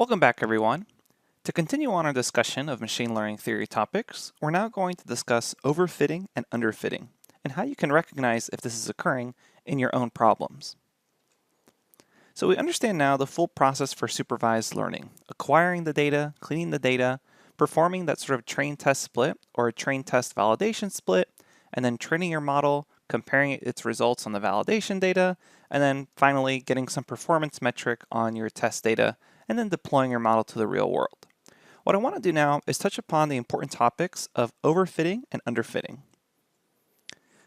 Welcome back, everyone. To continue on our discussion of machine learning theory topics, we're now going to discuss overfitting and underfitting, and how you can recognize if this is occurring in your own problems. So we understand now the full process for supervised learning: acquiring the data, cleaning the data, performing that sort of train test split or a train test validation split, and then training your model, comparing its results on the validation data, and then finally getting some performance metric on your test data, and then deploying your model to the real world. What I want to do now is touch upon the important topics of overfitting and underfitting.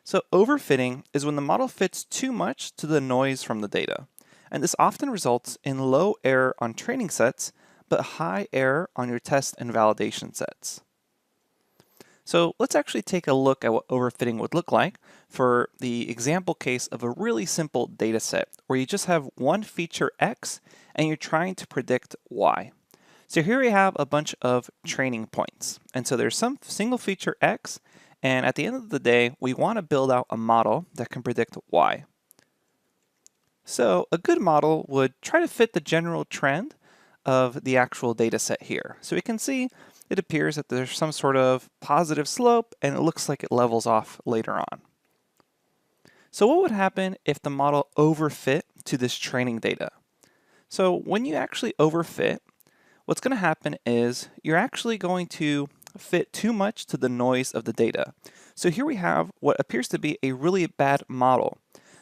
So overfitting is when the model fits too much to the noise from the data, and this often results in low error on training sets, but high error on your test and validation sets. So let's actually take a look at what overfitting would look like for the example case of a really simple data set where you just have one feature X and you're trying to predict Y. So here we have a bunch of training points. And so there's some single feature X, and at the end of the day, we want to build out a model that can predict Y. So a good model would try to fit the general trend of the actual data set here. So we can see it appears that there's some sort of positive slope, and it looks like it levels off later on. So what would happen if the model overfit to this training data? So when you actually overfit, what's going to happen is you're actually going to fit too much to the noise of the data. So here we have what appears to be a really bad model.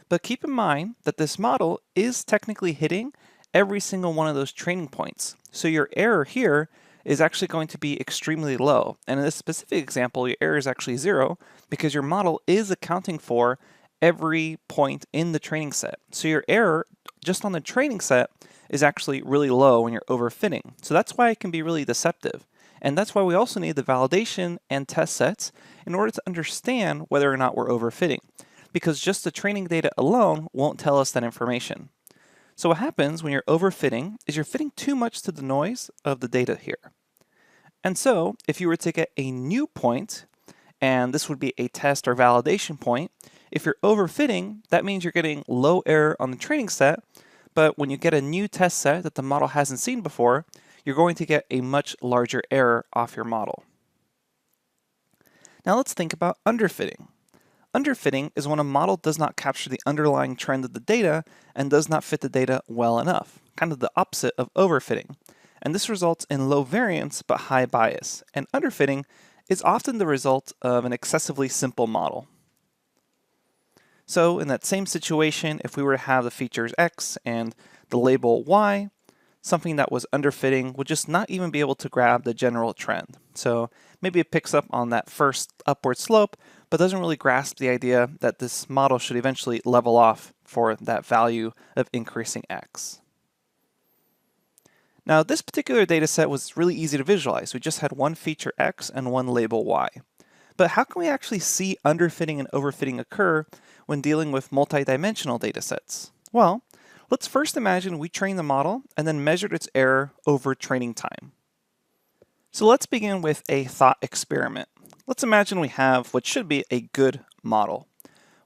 But keep in mind that this model is technically hitting every single one of those training points. So your error here is actually going to be extremely low. And in this specific example, your error is actually 0 because your model is accounting for every point in the training set. So your error just on the training set is actually really low when you're overfitting. So that's why it can be really deceptive. And that's why we also need the validation and test sets in order to understand whether or not we're overfitting, because just the training data alone won't tell us that information. So what happens when you're overfitting is you're fitting too much to the noise of the data here. And so if you were to get a new point, and this would be a test or validation point, if you're overfitting, that means you're getting low error on the training set, but when you get a new test set that the model hasn't seen before, you're going to get a much larger error off your model. Now let's think about underfitting. Underfitting is when a model does not capture the underlying trend of the data and does not fit the data well enough, kind of the opposite of overfitting. And this results in low variance but high bias. And underfitting is often the result of an excessively simple model. So in that same situation, if we were to have the features X and the label Y, something that was underfitting would just not even be able to grab the general trend. So maybe it picks up on that first upward slope, but doesn't really grasp the idea that this model should eventually level off for that value of increasing X. Now this particular data set was really easy to visualize. We just had one feature X and one label Y. But how can we actually see underfitting and overfitting occur when dealing with multidimensional data sets? Well, let's first imagine we trained the model and then measured its error over training time. So let's begin with a thought experiment. Let's imagine we have what should be a good model.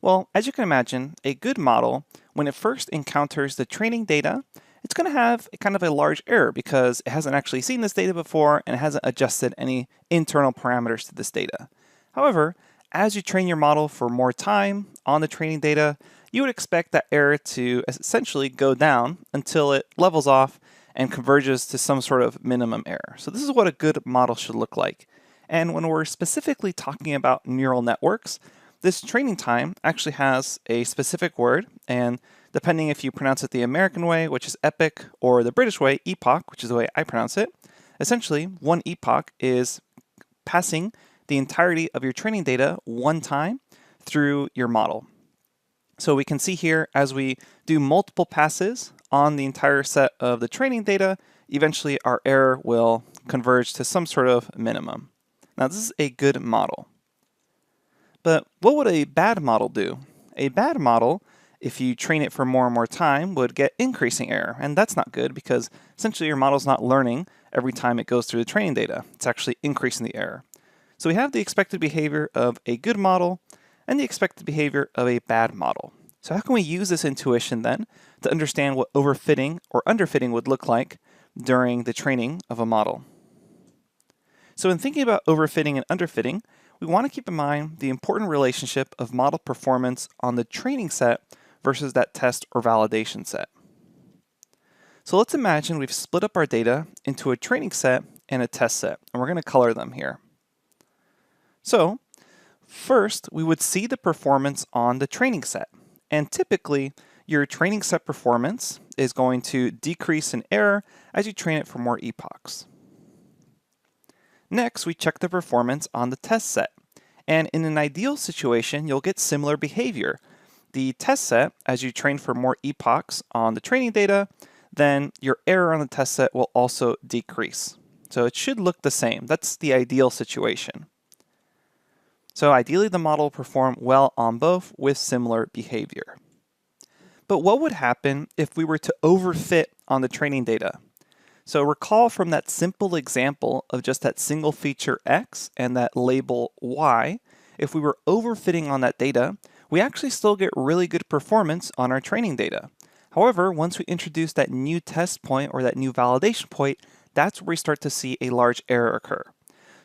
Well, as you can imagine, a good model, when it first encounters the training data, it's going to have kind of a large error because it hasn't actually seen this data before and it hasn't adjusted any internal parameters to this data. However, as you train your model for more time on the training data, you would expect that error to essentially go down until it levels off and converges to some sort of minimum error. So this is what a good model should look like. And when we're specifically talking about neural networks, this training time actually has a specific word, and depending if you pronounce it the American way, which is epic, or the British way, epoch, which is the way I pronounce it, essentially one epoch is passing the entirety of your training data one time through your model. So we can see here as we do multiple passes on the entire set of the training data, eventually our error will converge to some sort of minimum. Now this is a good model. But what would a bad model do? A bad model, if you train it for more and more time, would get increasing error. And that's not good because essentially your model's not learning every time it goes through the training data. It's actually increasing the error. So we have the expected behavior of a good model and the expected behavior of a bad model. So how can we use this intuition then to understand what overfitting or underfitting would look like during the training of a model. So in thinking about overfitting and underfitting, we want to keep in mind the important relationship of model performance on the training set versus that test or validation set. So let's imagine we've split up our data into a training set and a test set, and we're going to color them here. So first, we would see the performance on the training set. And typically, your training set performance is going to decrease in error as you train it for more epochs. Next, we check the performance on the test set. And in an ideal situation, you'll get similar behavior. The test set, as you train for more epochs on the training data, then your error on the test set will also decrease. So it should look the same. That's the ideal situation. So ideally, the model will perform well on both with similar behavior. But what would happen if we were to overfit on the training data? So recall from that simple example of just that single feature X and that label Y, if we were overfitting on that data, we actually still get really good performance on our training data. However, once we introduce that new test point or that new validation point, that's where we start to see a large error occur.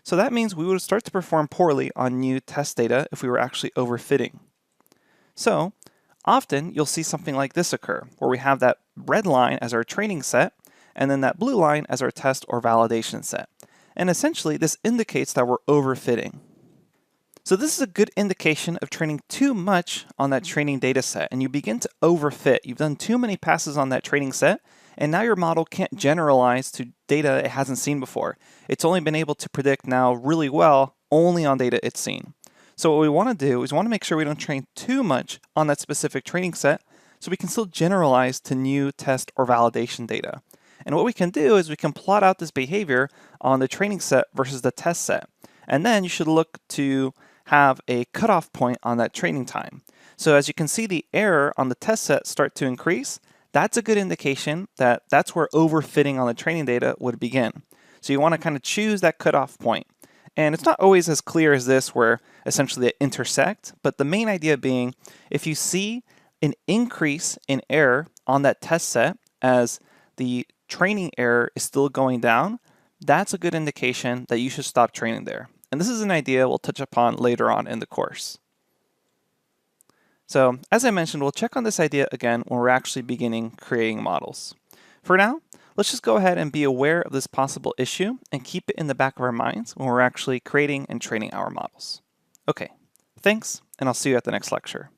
So that means we would start to perform poorly on new test data if we were actually overfitting. So often you'll see something like this occur, where we have that red line as our training set, and then that blue line as our test or validation set. And essentially, this indicates that we're overfitting. So this is a good indication of training too much on that training data set, and you begin to overfit. You've done too many passes on that training set, and now your model can't generalize to data it hasn't seen before. It's only been able to predict now really well only on data it's seen. So what we want to do is we want to make sure we don't train too much on that specific training set so we can still generalize to new test or validation data. And what we can do is we can plot out this behavior on the training set versus the test set. And then you should look to have a cutoff point on that training time. So as you can see the error on the test set start to increase, that's a good indication that that's where overfitting on the training data would begin. So you want to kind of choose that cutoff point. And it's not always as clear as this where essentially they intersect, but the main idea being if you see an increase in error on that test set as the training error is still going down, that's a good indication that you should stop training there. And this is an idea we'll touch upon later on in the course. So as I mentioned, we'll check on this idea again when we're actually beginning creating models. For now, let's just go ahead and be aware of this possible issue and keep it in the back of our minds when we're actually creating and training our models. Okay, thanks, and I'll see you at the next lecture.